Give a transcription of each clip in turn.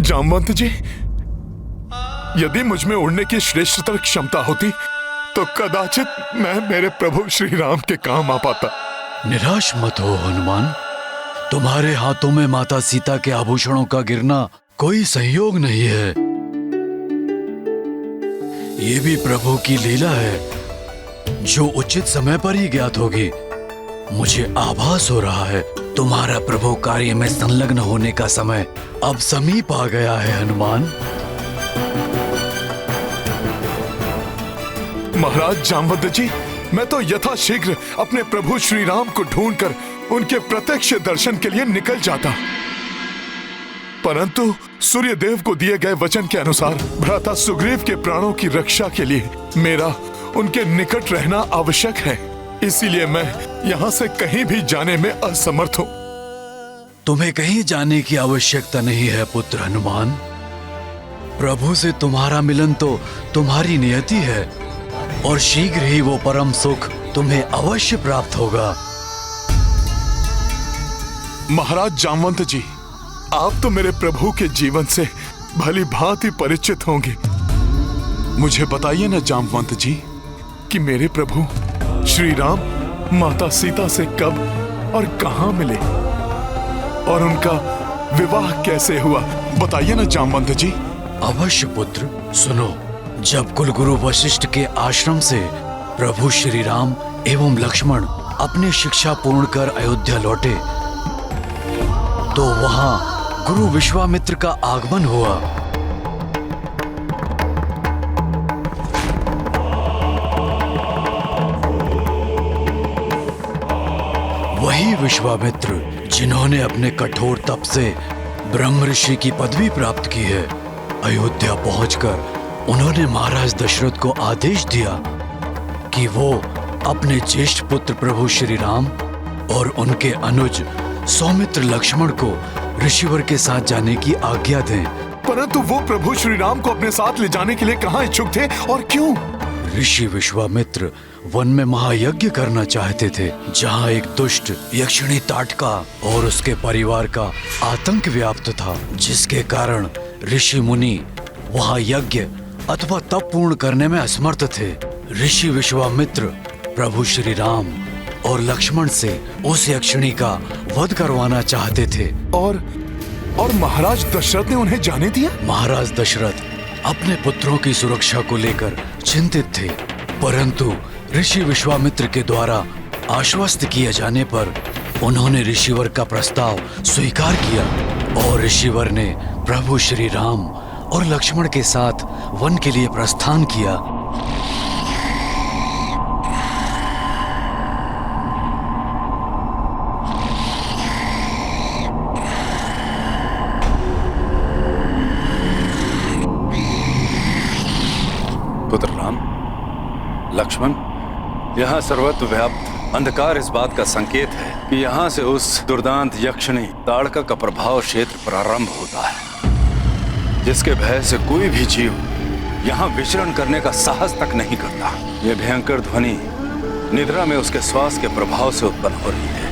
जामवंत जी, यदि मुझ में उड़ने की श्रेष्ठतर क्षमता होती तो कदाचित मैं मेरे प्रभु श्री राम के काम आ पाता। निराश मत हो हनुमान, तुम्हारे हाथों में माता सीता के आभूषणों का गिरना कोई संयोग नहीं है। ये भी प्रभु की लीला है जो उचित समय पर ही ज्ञात होगी। मुझे आभास हो रहा है तुम्हारा प्रभु कार्य में संलग्न होने का समय अब समीप आ गया है हनुमान। महाराज जामवंत जी, मैं तो यथाशीघ्र अपने प्रभु श्री राम को ढूंढकर उनके प्रत्यक्ष दर्शन के लिए निकल जाता, परंतु सूर्य देव को दिए गए वचन के अनुसार भ्राता सुग्रीव के प्राणों की रक्षा के लिए मेरा उनके निकट रहना आवश्यक है। इसीलिए मैं यहाँ से कहीं भी जाने में असमर्थ हूँ। तुम्हें कहीं जाने की आवश्यकता नहीं है पुत्र हनुमान। प्रभु से तुम्हारा मिलन तो तुम्हारी नियति है और शीघ्र ही वो परम सुख तुम्हें अवश्य प्राप्त होगा। महाराज जामवंत जी, आप तो मेरे प्रभु के जीवन से भली भांति परिचित होंगे। मुझे बताइए ना जामवंत जी कि मेरे प्रभु श्री राम माता सीता से कब और कहां मिले और उनका विवाह कैसे हुआ, बताइए ना जामवंत जी। अवश्य पुत्र, सुनो। जब कुलगुरु वशिष्ठ के आश्रम से प्रभु श्री राम एवं लक्ष्मण अपनी शिक्षा पूर्ण कर अयोध्या लौटे तो वहां गुरु विश्वामित्र का आगमन हुआ। वही विश्वामित्र जिन्होंने अपने कठोर तप से ब्रह्म ऋषि की पदवी प्राप्त की है। अयोध्या पहुंचकर उन्होंने महाराज दशरथ को आदेश दिया कि वो अपने ज्येष्ठ पुत्र प्रभु श्री राम और उनके अनुज सौमित्र लक्ष्मण को ऋषिवर के साथ जाने की आज्ञा दें। परंतु वो प्रभु श्री राम को अपने साथ ले जाने के लिए कहाँ इच्छुक थे और क्यों? ऋषि विश्वामित्र वन में महायज्ञ करना चाहते थे, जहाँ एक दुष्ट यक्षिणी ताटका और उसके परिवार का आतंक व्याप्त था, जिसके कारण ऋषि मुनि वहाँ यज्ञ अथवा तप पूर्ण करने में असमर्थ थे। ऋषि विश्वामित्र प्रभु श्री राम और लक्ष्मण से उस यक्षिणी का वध करवाना चाहते थे। और महाराज दशरथ ने उन्हें जाने दिया? महाराज दशरथ अपने पुत्रों की सुरक्षा को लेकर चिंतित थे, परंतु ऋषि विश्वामित्र के द्वारा आश्वस्त किए जाने पर उन्होंने ऋषिवर का प्रस्ताव स्वीकार किया और ऋषिवर ने प्रभु श्री राम और लक्ष्मण के साथ वन के लिए प्रस्थान किया। पुत्र राम, लक्ष्मण, यहाँ सर्वत्र व्याप्त अंधकार इस बात का संकेत है कि यहाँ से उस दुर्दांत यक्षिणी ताड़का का प्रभाव क्षेत्र प्रारंभ होता है, जिसके भय से कोई भी जीव यहाँ विचरण करने का साहस तक नहीं करता। यह भयंकर ध्वनि निद्रा में उसके श्वास के प्रभाव से उत्पन्न हो रही है।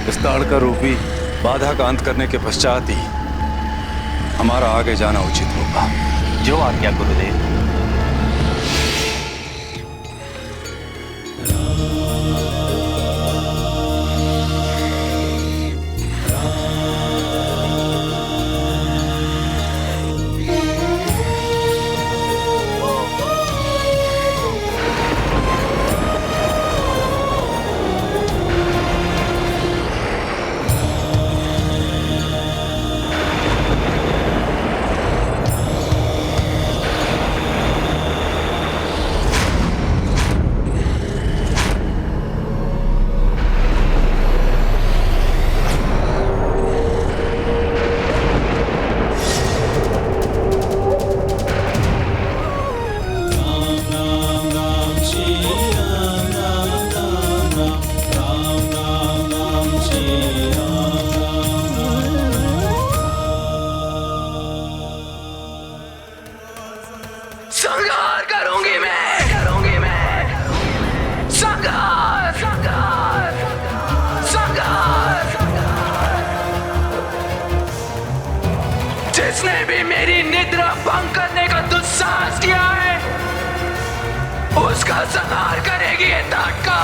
इस ताड़का रूपी बाधा का अंत करने के पश्चात ही हमारा आगे जाना उचित होगा। जो आज्ञा गुरुदेव। उसका संहार करेगी ये ताटका।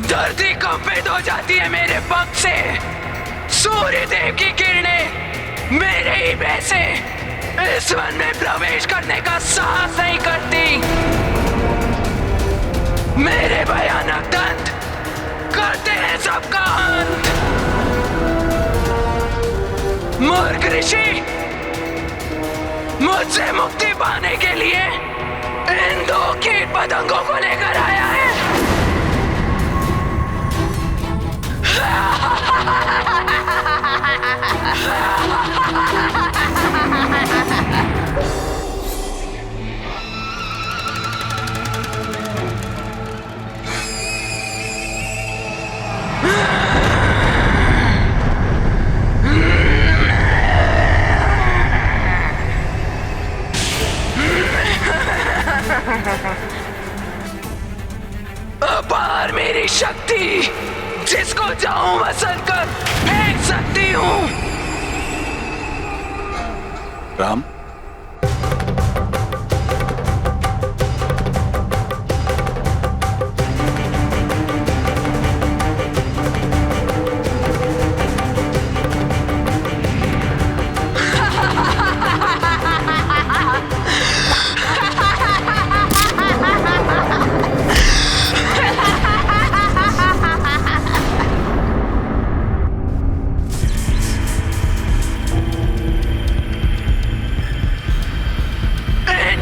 धरती कंपित हो जाती है मेरे पंख से। सूर्य देव की किरणें मेरे ही भय से इस वन में प्रवेश करने का साहस नहीं करती। मेरे भयानक दंत करते हैं सबका अंत। मूर्ख ऋषि मुझसे मुक्ति पाने के लिए इन दो कीट पतंगों को लेकर आया है। अपार मेरी शक्ति, जिसको जाऊं मसल कर फेंक सकती हूं। राम,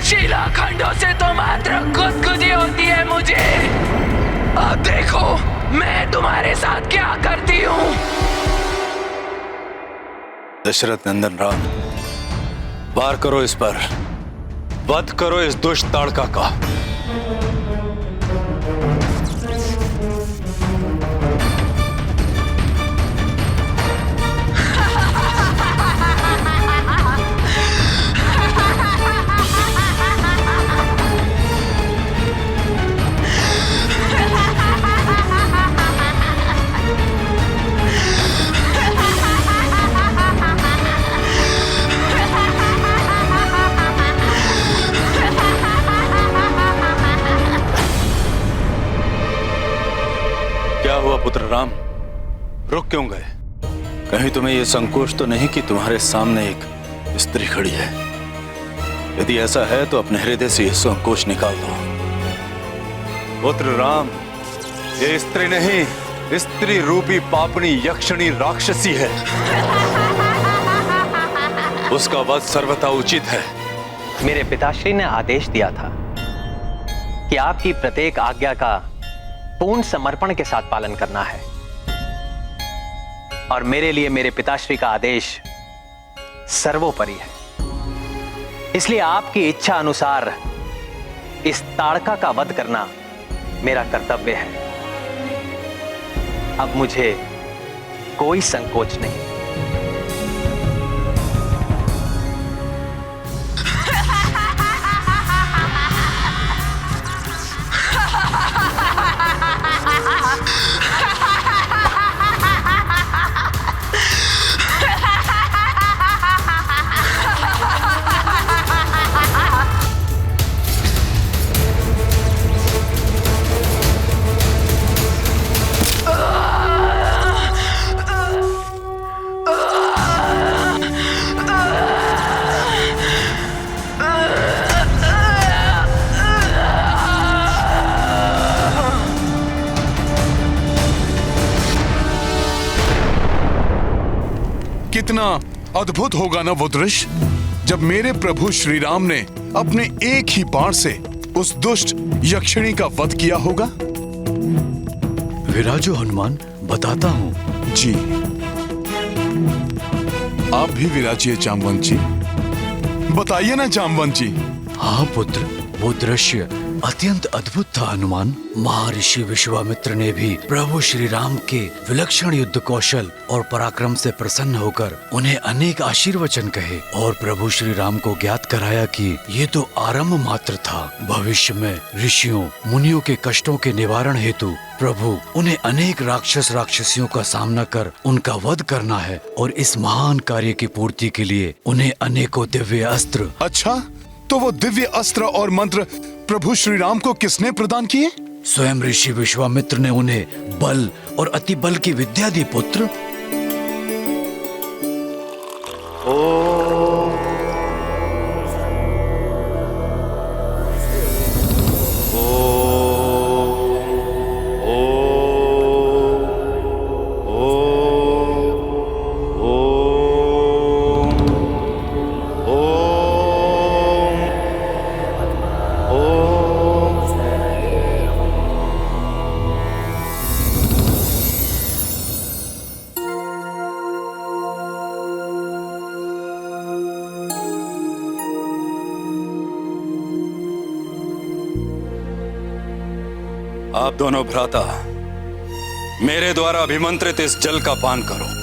शिलाखंडों से तो मात्र गुदगुदी होती है मुझे। अब देखो मैं तुम्हारे साथ क्या करती हूँ। दशरथ नंदन राम, वार करो इस पर, वध करो इस दुष्ट ताड़का का। क्या हुआ पुत्र राम, रुक क्यों गए? कहीं तुम्हें यह संकोच तो नहीं कि तुम्हारे सामने एक स्त्री खड़ी है? यदि ऐसा है तो अपने हृदय से यह संकोच निकाल दो। पुत्र राम, ये स्त्री नहीं, स्त्री रूपी पापनी यक्षिणी राक्षसी है। उसका वध सर्वथा उचित है। मेरे पिताश्री ने आदेश दिया था कि आपकी प्रत्येक आज्ञा का पूर्ण समर्पण के साथ पालन करना है, और मेरे लिए मेरे पिताश्री का आदेश सर्वोपरि है। इसलिए आपकी इच्छा अनुसार इस ताड़का का वध करना मेरा कर्तव्य है। अब मुझे कोई संकोच नहीं। कितना अद्भुत होगा ना वो दृश्य, जब मेरे प्रभु श्री राम ने अपने एक ही बाण से उस दुष्ट यक्षिणी का वध किया होगा। विराजो हनुमान, बताता हूँ। जी, आप भी विराजिए जामवंत जी, बताइए ना जामवंत जी। हाँ पुत्र, वो दृश्य अत्यंत अद्भुत था हनुमान। महर्षि विश्वामित्र ने भी प्रभु श्री राम के विलक्षण युद्ध कौशल और पराक्रम से प्रसन्न होकर उन्हें अनेक आशीर्वचन कहे और प्रभु श्री राम को ज्ञात कराया कि ये तो आरंभ मात्र था। भविष्य में ऋषियों मुनियों के कष्टों के निवारण हेतु प्रभु उन्हें अनेक राक्षस राक्षसियों का सामना कर उनका वध करना है और इस महान कार्य की पूर्ति के लिए उन्हें अनेकों दिव्य अस्त्र। अच्छा, तो वो दिव्य अस्त्र और मंत्र प्रभु श्री राम को किसने प्रदान किए? स्वयं ऋषि विश्वामित्र ने उन्हें बल और अति बल की विद्या दी पुत्र। आप दोनों भ्राता मेरे द्वारा अभिमंत्रित इस जल का पान करो।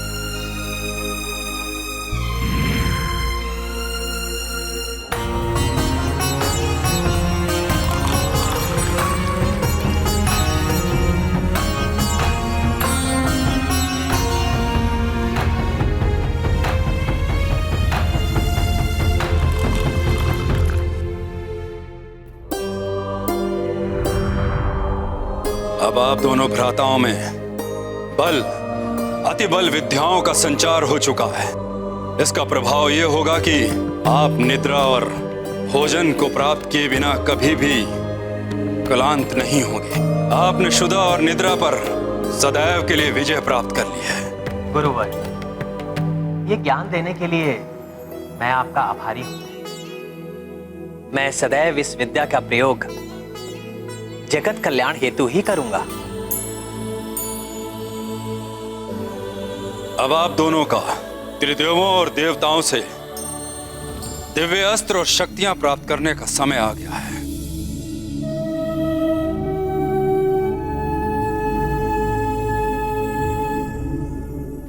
अब आप दोनों भ्राताओं में बल अति बल विद्याओं का संचार हो चुका है। इसका प्रभाव यह होगा कि आप निद्रा और भोजन को प्राप्त किए बिना कभी भी क्लांत नहीं होंगे। आपने शुदा और निद्रा पर सदैव के लिए विजय प्राप्त कर ली है। गुरुवर, ये ज्ञान देने के लिए मैं आपका आभारी हूं। मैं सदैव इस विद्या का प्रयोग जगत कल्याण हेतु ही करूंगा। अब आप दोनों का त्रिदेवों और देवताओं से दिव्य अस्त्र और शक्तियां प्राप्त करने का समय आ गया है।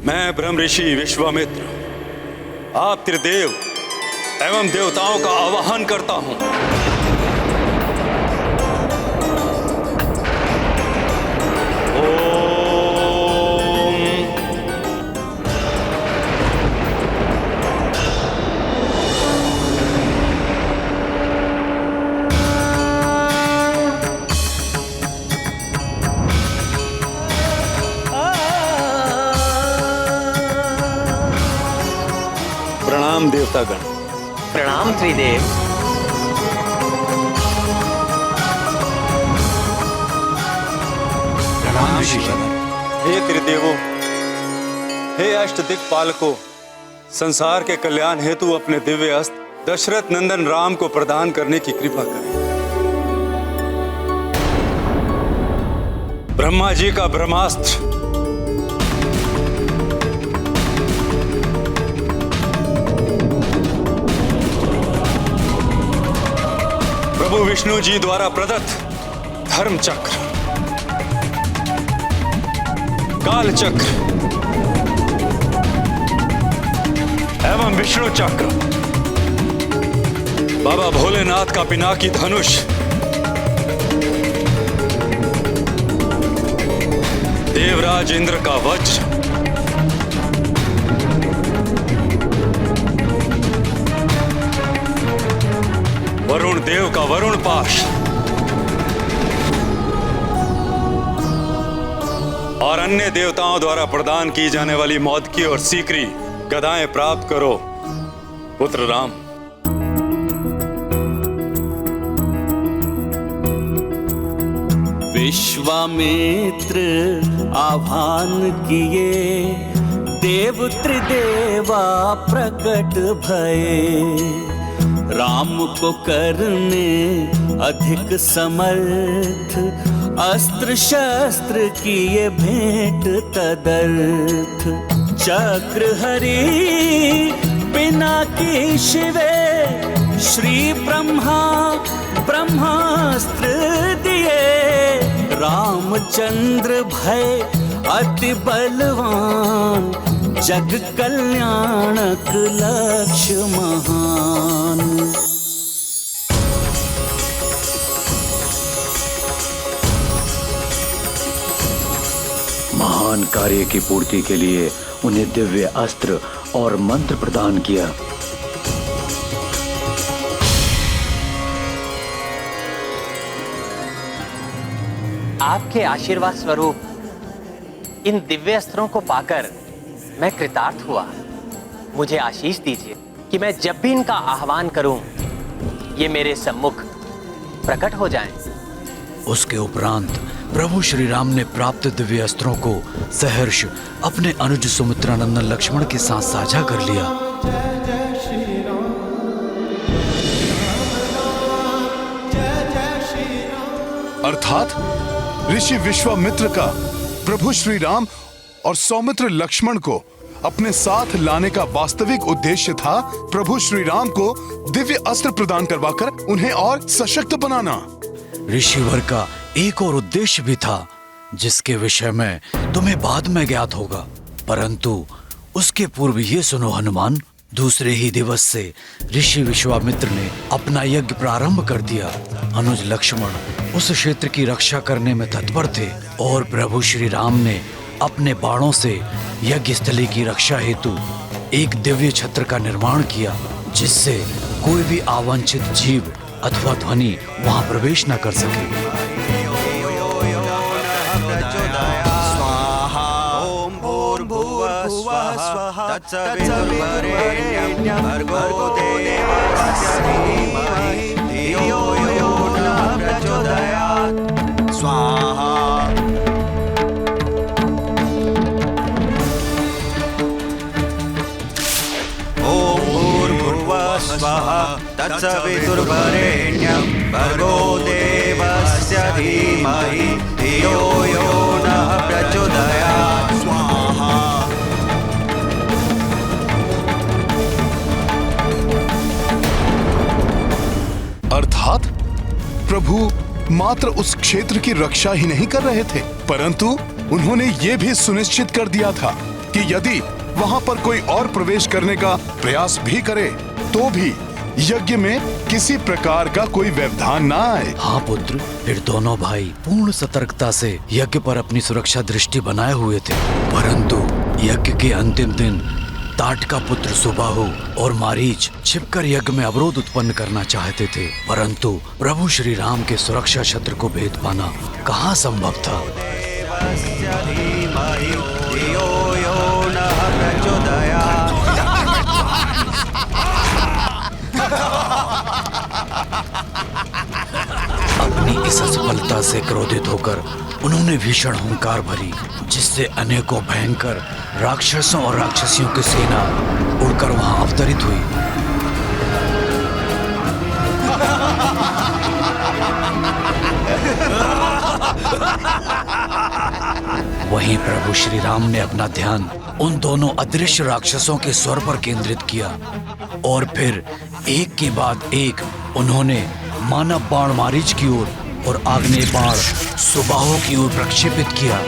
मैं ब्रह्म ऋषि विश्वामित्र आप त्रिदेव एवं देवताओं का आवाहन करता हूं। प्रणाम देवतागण। प्रणाम त्रिदेव। प्रणाम ऋषिगण। हे त्रिदेवों, हे अष्टदिक्पालकों, संसार के कल्याण हेतु अपने दिव्य अस्त्र दशरथ नंदन राम को प्रदान करने की कृपा करें। ब्रह्मा जी का ब्रह्मास्त्र प्रभु विष्णु जी द्वारा प्रदत्त धर्म चक्र, काल चक्र एवं विष्णु चक्र, बाबा भोलेनाथ का पिनाकी धनुष, देवराज इंद्र का वज्र, वरुण देव का वरुण पाश और अन्य देवताओं द्वारा प्रदान की जाने वाली मौदकी और सीकरी गदाएं प्राप्त करो पुत्र राम। विश्वामित्र आह्वान किए, देव त्रिदेवा प्रकट भये। राम को करने अधिक समर्थ, अस्त्र शस्त्र किए भेंट तदर्थ। चक्र हरि पिनाकी शिवे, श्री ब्रह्मा ब्रह्मास्त्र दिए, रामचंद्र भय अति बलवान, जग कल्याणक लक्ष्य महान। महान कार्य की पूर्ति के लिए उन्हें दिव्य अस्त्र और मंत्र प्रदान किया। आपके आशीर्वाद स्वरूप इन दिव्य अस्त्रों को पाकर मैं कृतार्थ हुआ। मुझे आशीष दीजिए कि मैं जब भी इनका आह्वान करूं, ये मेरे सम्मुख प्रकट हो जाएं। उसके उपरांत प्रभु श्री राम ने प्राप्त दिव्य अस्त्रों को सहर्ष अपने अनुज सुमित्रानंदन लक्ष्मण के साथ साझा कर लिया। अर्थात ऋषि विश्वामित्र का प्रभु श्री राम और सौमित्र लक्ष्मण को अपने साथ लाने का वास्तविक उद्देश्य था प्रभु श्री राम को दिव्य अस्त्र प्रदान करवाकर उन्हें और सशक्त बनाना। ऋषिवर का एक और उद्देश्य भी था, जिसके विषय में तुम्हें बाद में ज्ञात होगा, परंतु उसके पूर्व ये सुनो हनुमान, दूसरे ही दिवस से ऋषि विश्वामित्र ने अपना यज्ञ प्रारंभ कर दिया। अनुज लक्ष्मण उस क्षेत्र की रक्षा करने में तत्पर थे और प्रभु श्री राम ने अपने बाणों से यज्ञ स्थली की रक्षा हेतु एक दिव्य छत्र का निर्माण किया, जिससे कोई भी अवांछित जीव अथवा ध्वनि वहां प्रवेश न कर सके। तत्सवितुर्वरेण्यं भर्गो देवस्य धीमहि धियो यो नः प्रचोदयात्। स्वाहा। अर्थात प्रभु मात्र उस क्षेत्र की रक्षा ही नहीं कर रहे थे, परंतु उन्होंने ये भी सुनिश्चित कर दिया था कि यदि वहां पर कोई और प्रवेश करने का प्रयास भी करे तो भी यज्ञ में किसी प्रकार का कोई व्यवधान ना आए। हाँ पुत्र, फिर दोनों भाई पूर्ण सतर्कता से यज्ञ पर अपनी सुरक्षा दृष्टि बनाए हुए थे, परंतु यज्ञ के अंतिम दिन ताट का पुत्र सुबाहु और मारीच छिपकर यज्ञ में अवरोध उत्पन्न करना चाहते थे, परंतु प्रभु श्री राम के सुरक्षा छत्र को भेद पाना कहाँ संभव था। अपनी इस असफलता से क्रोधित होकर उन्होंने भीषण हुंकार भरी, जिससे अनेकों भयंकर राक्षसों और राक्षसियों की सेना उड़कर वहां अवतरित हुई। वहीं प्रभु श्री राम ने अपना ध्यान उन दोनों अदृश्य राक्षसों के स्वर पर केंद्रित किया और फिर एक के बाद एक उन्होंने मानव बाण मारीच की ओर और आग्नेय बाण सुबाहु की ओर प्रक्षेपित किया।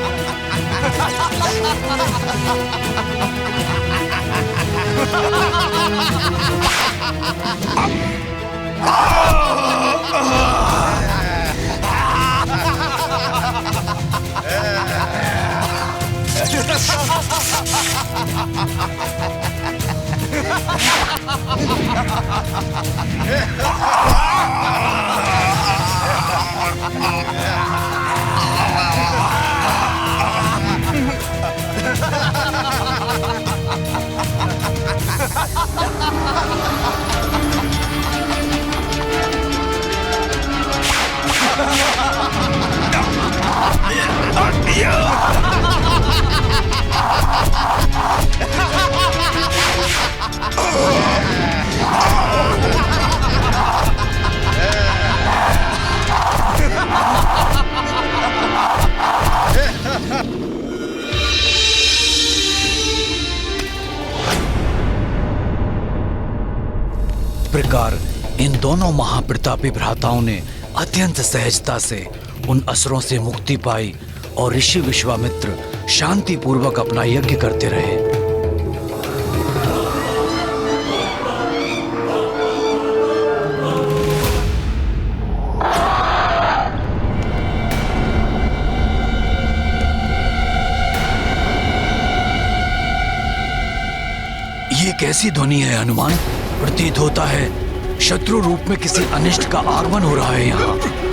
प्रकार इन दोनों महाप्रतापी भ्राताओं ने अत्यंत सहजता से उन असुरों से मुक्ति पाई और ऋषि विश्वामित्र शांति पूर्वक अपना यज्ञ करते रहे। ये कैसी ध्वनि है हनुमान? प्रतीत होता है शत्रु रूप में किसी अनिष्ट का आगमन हो रहा है यहाँ।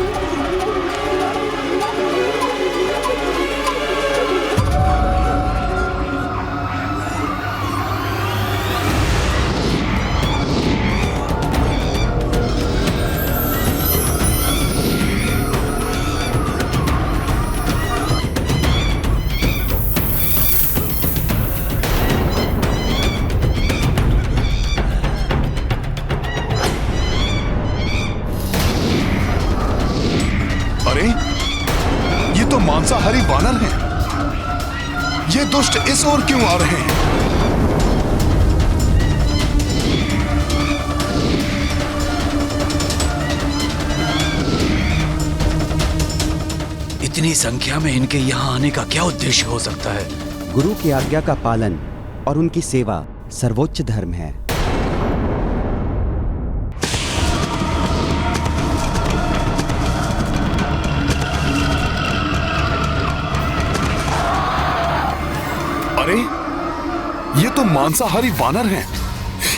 अरे, ये तो मांसाहारी वानर हैं। ये दुष्ट इस ओर क्यों आ रहे हैं? इतनी संख्या में इनके यहाँ आने का क्या उद्देश्य हो सकता है? गुरु की आज्ञा का पालन और उनकी सेवा सर्वोच्च धर्म है। अरे, ये तो मांसाहारी वानर हैं।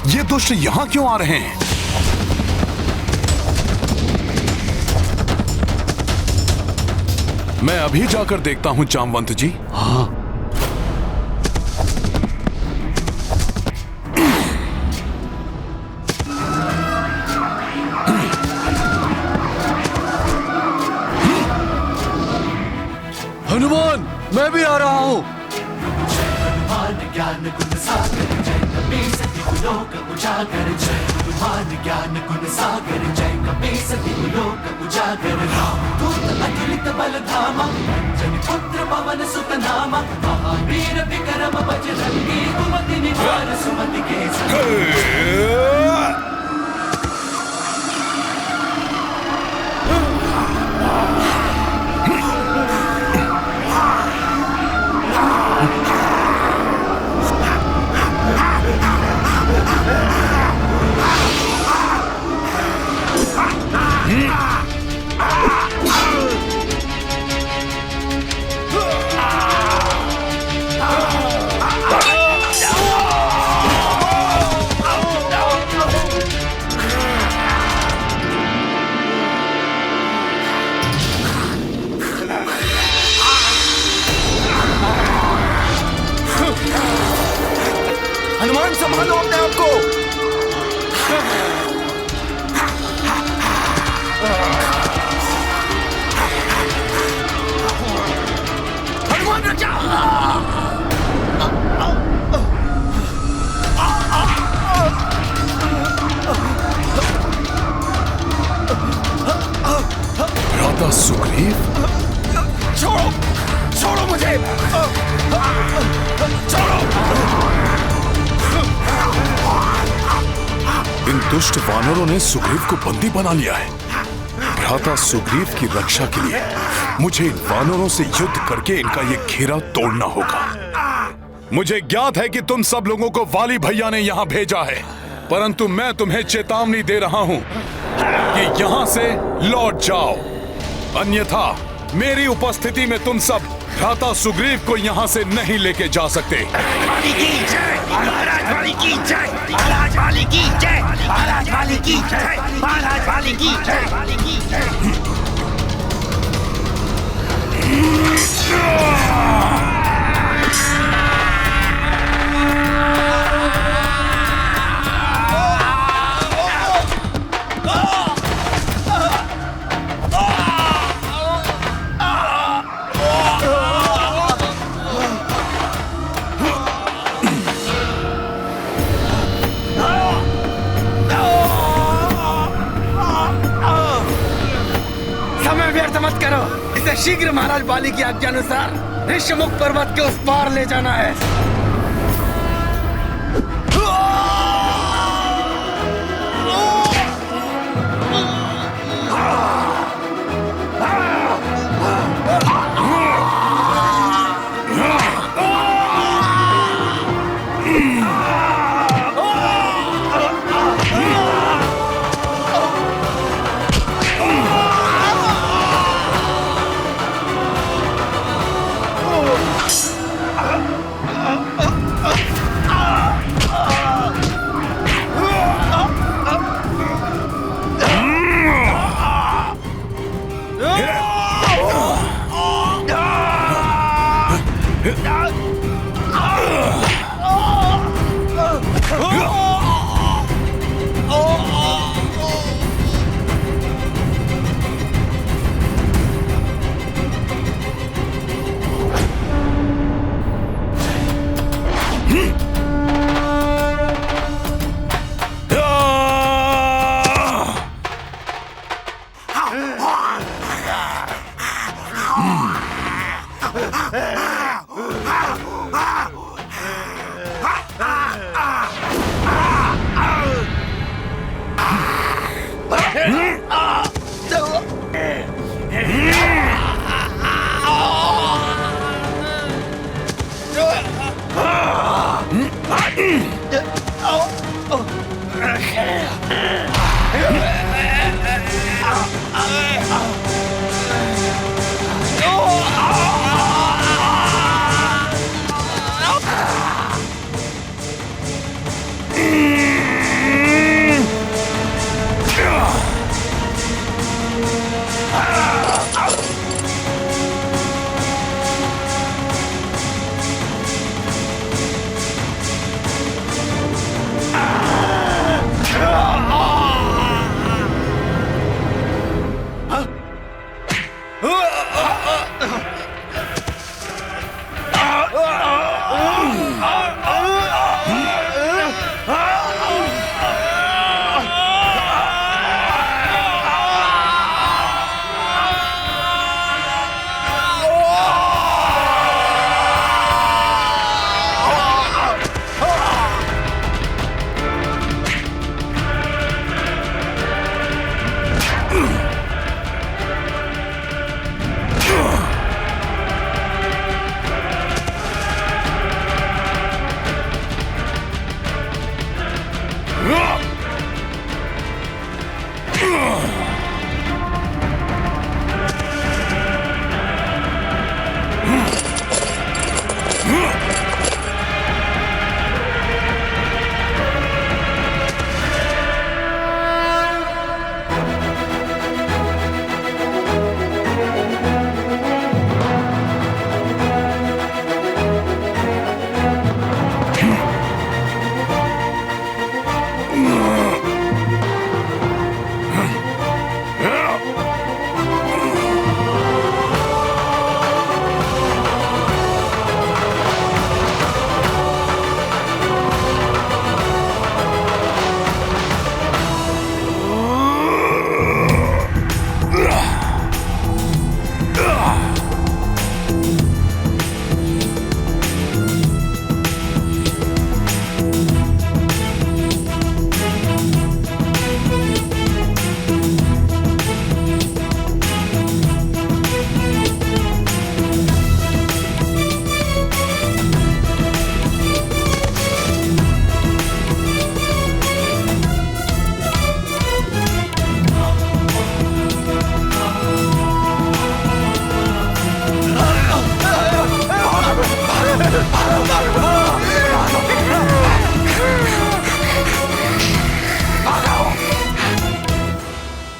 ये दुष्ट यहाँ क्यों आ रहे हैं? मैं अभी जाकर देखता हूँ जामवंत जी। हाँ। हनुमान, मैं भी आ रहा हूँ। ज्ञान गुण सागर जय कपीस लोक उजागर जय हनुमान ज्ञान गुण सागर जय कपीस लोक उजागर राम दूत अतुलित बल धामा अंजनी पुत्र पवन सुत नामा महावीर विक्रम बजरंगी कुमति निवार सुमति के संग। हनुमान, संभालो अपने आप को। हनुमान भ्राता सुग्रीव, छोड़ो, छोड़ो मुझे, छोड़ो। इन दुष्ट वानरों ने सुग्रीव को बंदी बना लिया है। भ्राता सुग्रीव की रक्षा के लिए मुझे इन वानरों से युद्ध करके इनका ये घेरा तोड़ना होगा। मुझे ज्ञात है कि तुम सब लोगों को वाली भैया ने यहाँ भेजा है, परंतु मैं तुम्हें चेतावनी दे रहा हूँ कि यहाँ से लौट जाओ, अन्यथा मेरी उपस्थिति में तुम सब भ्राता सुग्रीव को यहाँ से नहीं लेके जा सकते। वाली की जय, महाराज वाली की जय, महाराज वाली की जय, महाराज वाली की जय, महाराज वाली की जय, वाली की जय। मत करो, इसे शीघ्र महाराज बाली की आज्ञा अनुसार ऋषमुख पर्वत के उस पार ले जाना है।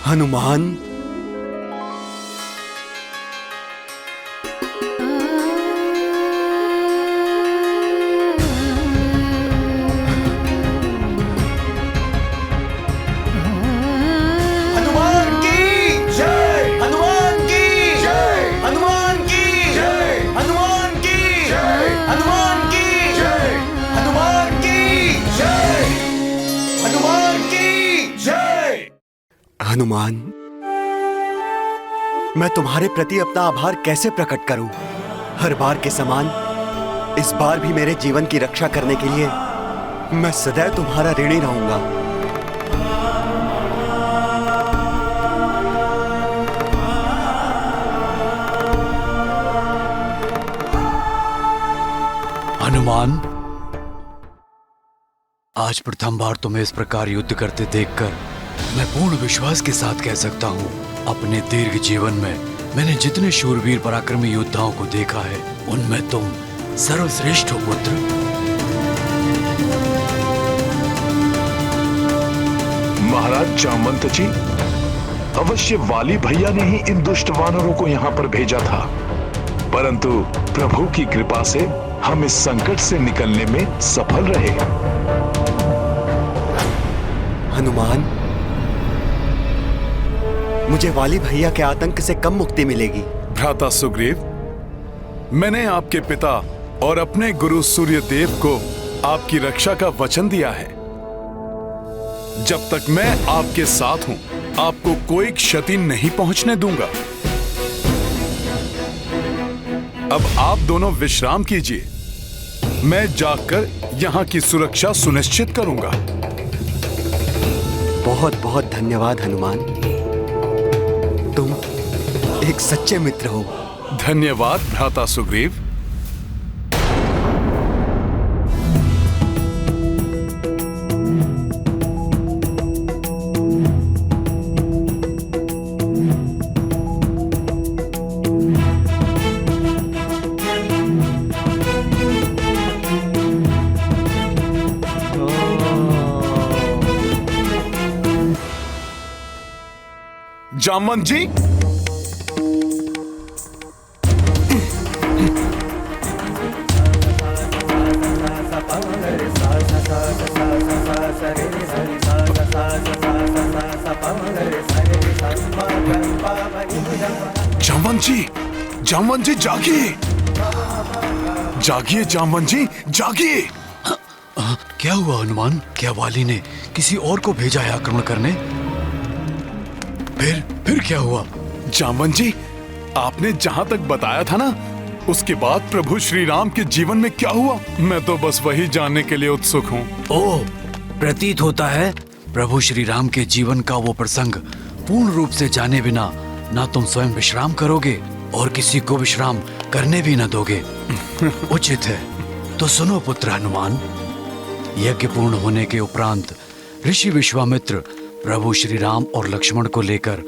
हनुमान, हनुमान की जय, हनुमान की जय, हनुमान की जय, हनुमान की जय, हनुमान की जय, हनुमान की जय, हनुमान की जय। हनुमान, मैं तुम्हारे प्रति अपना आभार कैसे प्रकट करूं? हर बार के समान इस बार भी मेरे जीवन की रक्षा करने के लिए मैं सदैव तुम्हारा ऋणी रहूंगा। हनुमान, आज प्रथम बार तुम्हें इस प्रकार युद्ध करते देखकर मैं पूर्ण विश्वास के साथ कह सकता हूँ, अपने दीर्घ जीवन में मैंने जितने शूरवीर पराक्रमी योद्धाओं को देखा है, उनमें तुम सर्वश्रेष्ठ हो पुत्र। महाराज जामवंत जी, अवश्य वाली भैया ने ही इन दुष्ट वानरों को यहाँ पर भेजा था, परंतु प्रभु की कृपा से हम इस संकट से निकलने में सफल रहे। हनुमान, मुझे वाली भैया के आतंक से कब मुक्ति मिलेगी? भ्राता सुग्रीव, मैंने आपके पिता और अपने गुरु सूर्यदेव को आपकी रक्षा का वचन दिया है। जब तक मैं आपके साथ हूं, आपको कोई क्षति नहीं पहुंचने दूंगा। अब आप दोनों विश्राम कीजिए, मैं जाकर यहां की सुरक्षा सुनिश्चित करूंगा। बहुत बहुत धन्यवाद हनुमान, तुम एक सच्चे मित्र हो। धन्यवाद भ्राता सुग्रीव। जामवंत जी, जामवंत जी जागिए, जागिए जामवंत जी जागिए। क्या हुआ हनुमान? क्या वाली ने किसी और को भेजा है आक्रमण करने? फिर क्या हुआ? जामवंत जी, आपने जहां तक बताया था ना, उसके बाद प्रभु श्री राम के जीवन में क्या हुआ, मैं तो बस वही जानने के लिए उत्सुक हूँ। ओह, प्रतीत होता है प्रभु श्री राम के जीवन का वो प्रसंग पूर्ण रूप से जाने बिना ना तुम स्वयं विश्राम करोगे और किसी को विश्राम करने भी न दोगे। उचित है, तो सुनो पुत्र हनुमान। यज्ञ पूर्ण होने के उपरांत ऋषि विश्वामित्र प्रभु श्री राम और लक्ष्मण को लेकर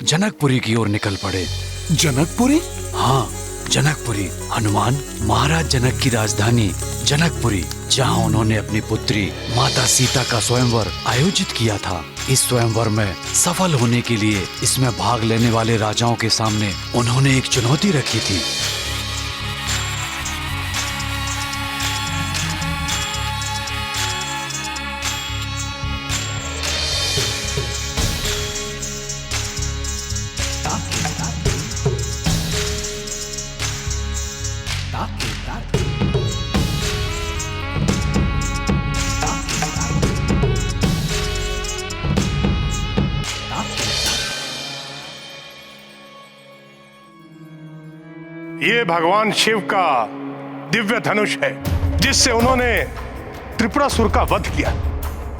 जनकपुरी की ओर निकल पड़े। जनकपुरी? हाँ, जनकपुरी। हनुमान, महाराज जनक की राजधानी जनकपुरी, जहाँ उन्होंने अपनी पुत्री माता सीता का स्वयंवर आयोजित किया था। इस स्वयंवर में सफल होने के लिए इसमें भाग लेने वाले राजाओं के सामने उन्होंने एक चुनौती रखी थी। ये भगवान शिव का दिव्य धनुष है, जिससे उन्होंने त्रिपुरासुर का वध किया।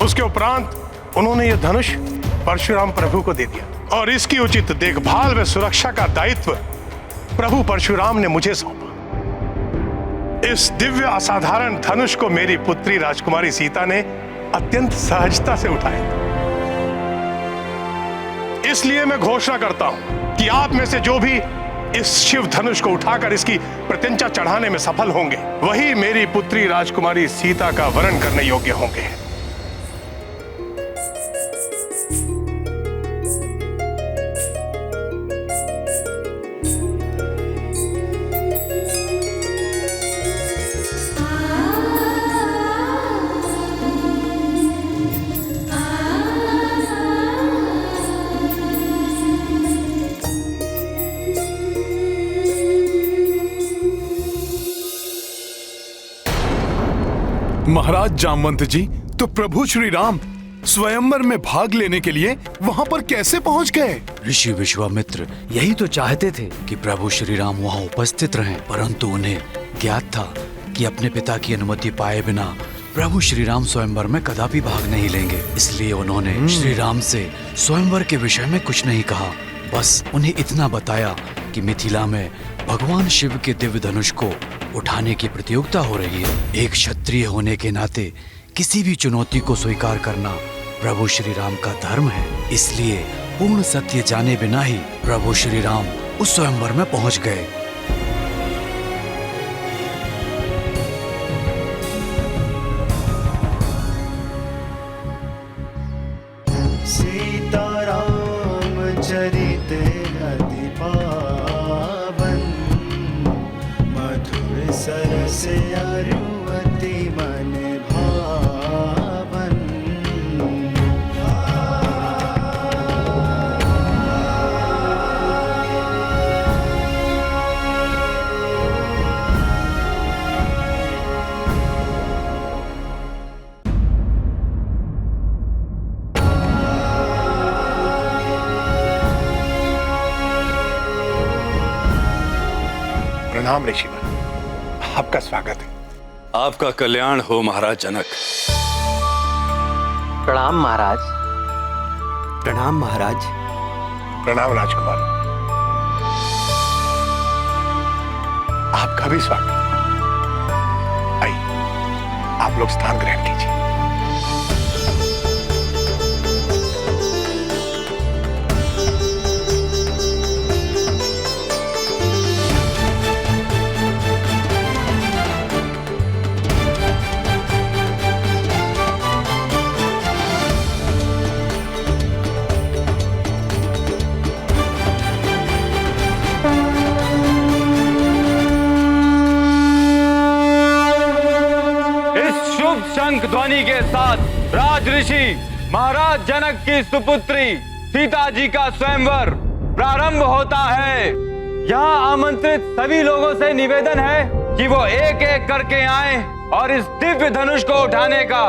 उसके उपरांत उन्होंने ये धनुष परशुराम प्रभु को दे दिया और इसकी उचित देखभाल व सुरक्षा का दायित्व प्रभु परशुराम ने मुझे सौंपा। इस दिव्य असाधारण धनुष को मेरी पुत्री राजकुमारी सीता ने अत्यंत सहजता से उठाया। इसलिए मैं घोषणा करता हूं कि आप में से जो भी इस शिव धनुष को उठाकर इसकी प्रत्यंचा चढ़ाने में सफल होंगे, वही मेरी पुत्री राजकुमारी सीता का वरण करने योग्य होंगे। महाराज जामवंत जी, तो प्रभु श्री राम स्वयंवर में भाग लेने के लिए वहां पर कैसे पहुंच गए? ऋषि विश्वामित्र यही तो चाहते थे कि प्रभु श्री राम वहां उपस्थित रहें, परंतु उन्हें ज्ञात था कि अपने पिता की अनुमति पाए बिना प्रभु श्री राम स्वयंवर में कदापि भाग नहीं लेंगे। इसलिए उन्होंने श्री राम से स्वयंवर के विषय में कुछ नहीं कहा, बस उन्हें इतना बताया कि मिथिला में भगवान शिव के दिव्य धनुष को उठाने की प्रतियोगिता हो रही है। एक क्षत्रिय होने के नाते किसी भी चुनौती को स्वीकार करना प्रभु श्री राम का धर्म है। इसलिए पूर्ण सत्य जाने बिना ही प्रभु श्री राम उस स्वयंवर में पहुंच गए। सीताराम चरित अति पावन, मधुर सरस अरुवति मन भावन। प्रणाम ऋषिवर, आपका स्वागत है। आपका कल्याण हो महाराज जनक। प्रणाम महाराज। प्रणाम महाराज। प्रणाम राजकुमार। आपका भी स्वागत। आइए, आप लोग स्थान ग्रहण कीजिए। शंख ध्वनि के साथ राज ऋषि महाराज जनक की सुपुत्री सीता जी का स्वयंवर प्रारंभ होता है। यहाँ आमंत्रित सभी लोगों से निवेदन है कि वो एक एक करके आएं और इस दिव्य धनुष को उठाने का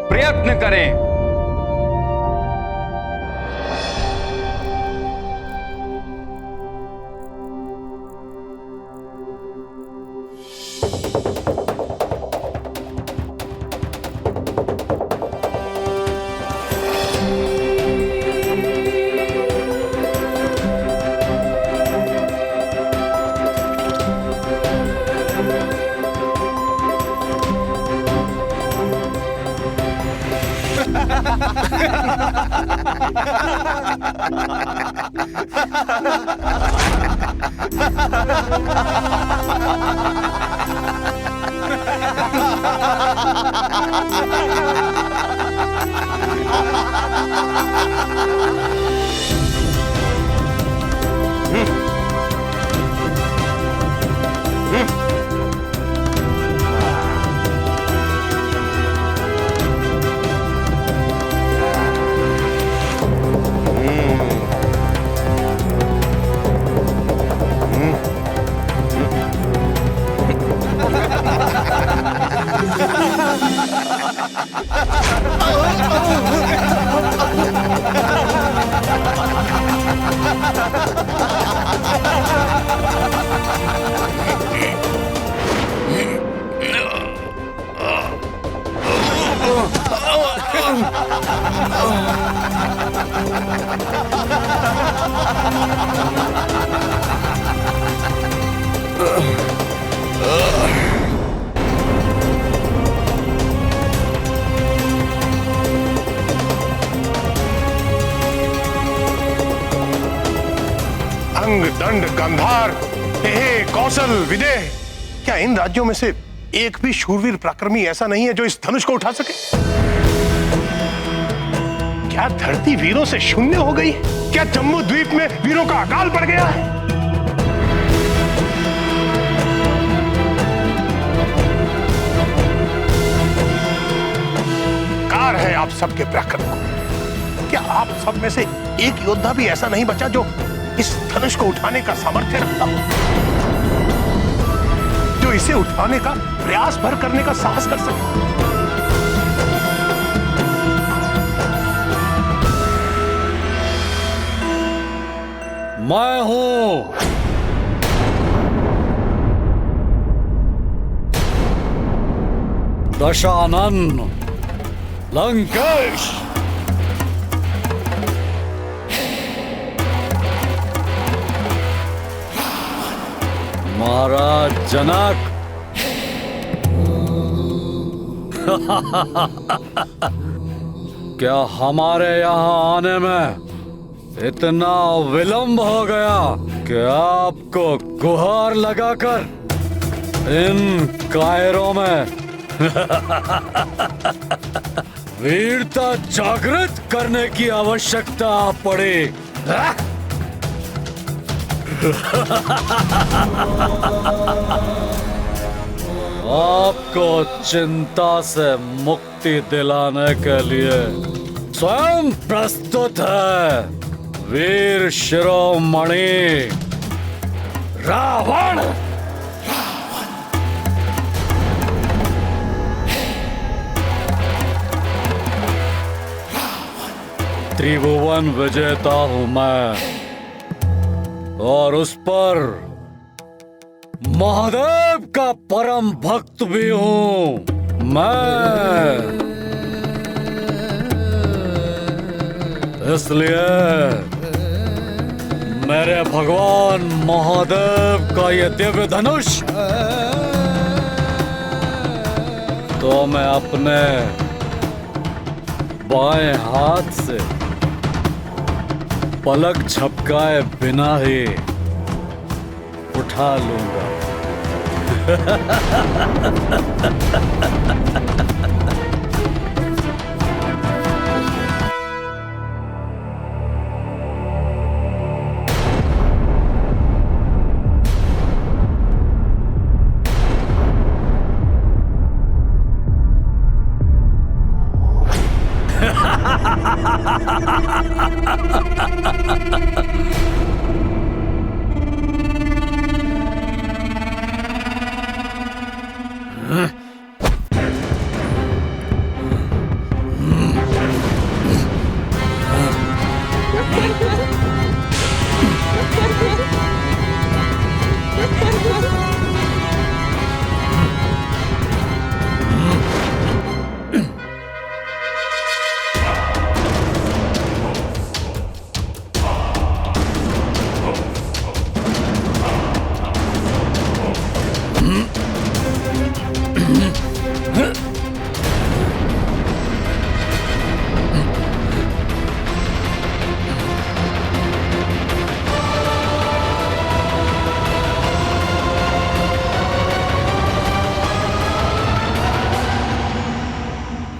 प्रयत्न करें। अंग, दंड, गांधार, हे कौशल, विदेह, क्या इन राज्यों में से एक भी शूरवीर पराक्रमी ऐसा नहीं है जो इस धनुष को उठा सके? क्या धरती वीरों से शून्य हो गई? क्या जम्मू द्वीप में वीरों का अकाल पड़ गया है? कार है आप सबके पराक्रम को। क्या आप सब में से एक योद्धा भी ऐसा नहीं बचा जो इस धनुष को उठाने का सामर्थ्य रखता हो, जो इसे उठाने का प्रयास भर करने का साहस कर सके? मैं हूं दशानन लंकेश। महाराज जनक क्या हमारे यहाँ आने में इतना विलंब हो गया कि आपको गुहार लगाकर इन कायरों में वीरता जागृत करने की आवश्यकता पड़ी। आपको चिंता से मुक्ति दिलाने के लिए स्वयं प्रस्तुत है वीर शिरोमणि रावण। त्रिभुवन विजेता हूं मैं, और उस पर महादेव का परम भक्त भी हूं मैं। इसलिए मेरे भगवान महादेव का ये दिव्य धनुष तो मैं अपने बाएं हाथ से पलक झपकाए बिना ही उठा लूंगा।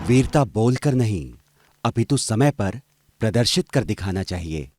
वीरता बोलकर नहीं, अपितु समय पर प्रदर्शित कर दिखाना चाहिए।